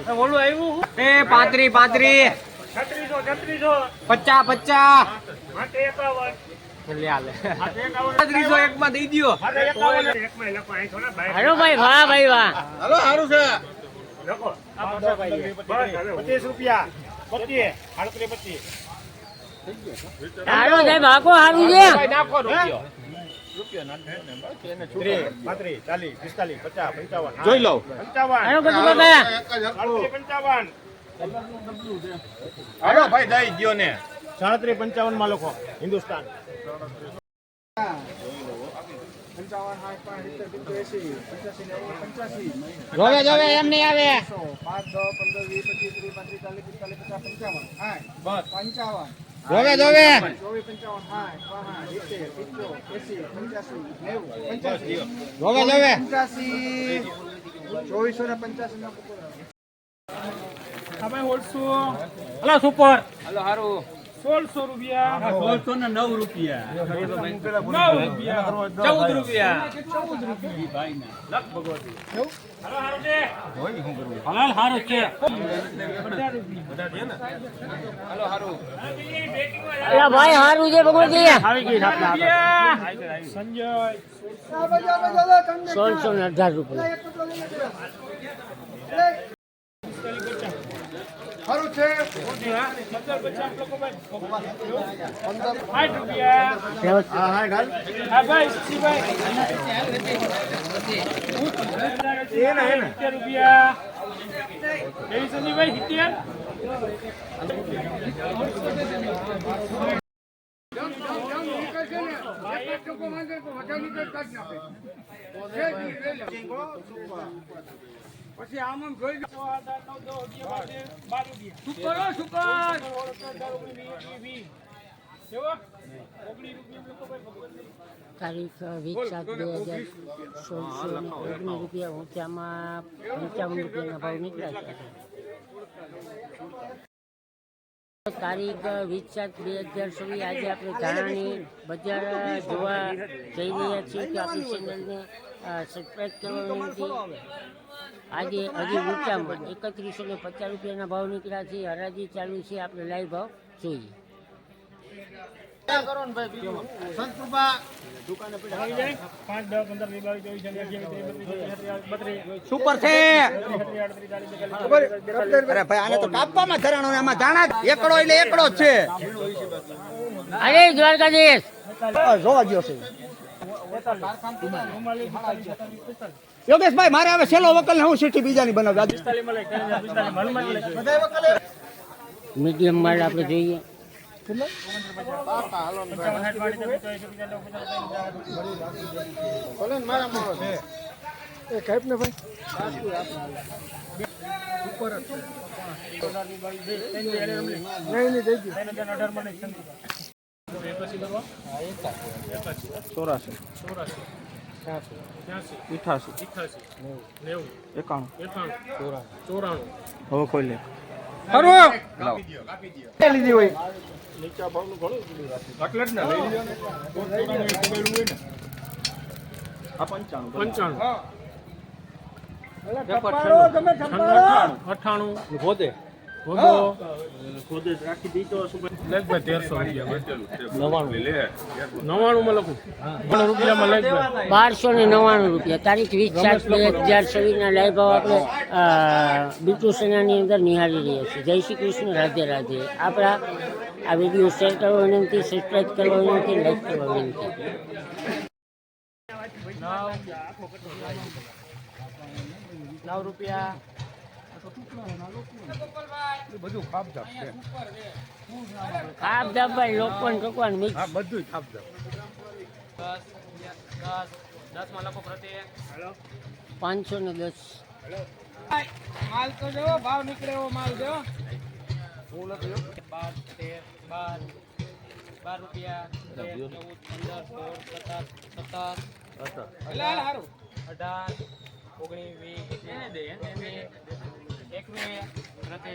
ઓલું આવ્યું એ 35 35 50 50 300 એક માં દઈ દ્યો. હાલો ભાઈ વાહ ભાઈ વાહ. હાલો સારું છે. 25 રૂપિયા 25 38 હાલો સાહેબ આખો સારું છે. નાખો રૂપિયો. 30 35 40 45 50 55 જોઈ લઉં. 55 હાલો બધું બાબા. 55 હાલો ભાઈ દઈ દ્યો ને. 37 55 માં લખો હિન્દુસ્તાન. જોવે જોવે એમ નહીં આવે. 5 10 15 20 25 30 35 45 50 60 જોવે જોવે. 2450 હલો સુપર હાલો સારું. 1600 રૂપિયા 9 રૂપિયા 9 રૂપિયા 14 રૂપિયા. હલાલ હારું છે હાલો સારું. અલા ભાઈ સારું છે ભગવતી. આવી ગઈ આપના સંજય 1618 રૂપિયા. સારું છે. 50 લોકો ભાઈ 60 રૂપિયા હા ગાલ. હા ભાઈ શિવાય એ ના 70 રૂપિયા એવી સંજીભાઈ 70 પછી આમ જોઈ તારીખ 20/7/2016 રૂપિયા ઊંચામાં 55 રૂપિયાના ભાવ નીકળ્યા છે. તારીખ 20/7/2016 આજે આપણે ધાણાની બજાર જોવા જઈ રહ્યા છીએ કે આપણી ચેનલને સબસ્ક્રાઈબ કરવા વિનંતી. આજે હજી ઊંચામાં 3150 રૂપિયાના ભાવ નીકળ્યા છે. હરાજી ચાલુ છે. આપણે લાઈવ ભાવ જોઈએ. સુપર છે. અરે ભાઈ આને તો કાપવામાં ધરાણો આમાં ધાણા એકડો એટલે એકડો જ છે. અરે દ્વારકાધીશ જોવા ગયો છે. યોગેશભાઈ મારે હવે છેલ્લો વકલ ને હું સીટી બીજાની બનાવ. મીડિયમ માલ આપણે જોઈએ. ચોરાસી 88 91 હવે કોઈ લે. લીધી હોય નીચા ભાવનું ઘણું એટલે જ ને લઈ લીધો ને આ 95 98 ખોદે રાખી દીધો લગભગ 1300 99 માં લખું 99 રૂપિયામાં લગભગ 1299 રૂપિયા. તારીખ 20/7/2016 ના લાઈવ ભાવ આપણે બીટુ સેનાની અંદર નિહાળી રહ્યા છીએ. જય શ્રી કૃષ્ણ, રાધે રાધે. આપણા આ વિડીયો શેર કરવા વિનંતી, સબસ્ક્રાઈબ કરવા વિનંતી, લાઈક કરવા વિનંતી. 9 રૂપિયા બધું ખાપજાપ છે. ખાપ દાબાઈ લોકન કકવાન મિક્સ. હા બધું ખાપજાપ. 10 માં લખો પ્રતિ 510. માલ તો જો ભાવ નીકળે એવો માલ જો 12 રૂપિયા 14 15 16 17 18 હારું 18 19 20 21 પ્રતિ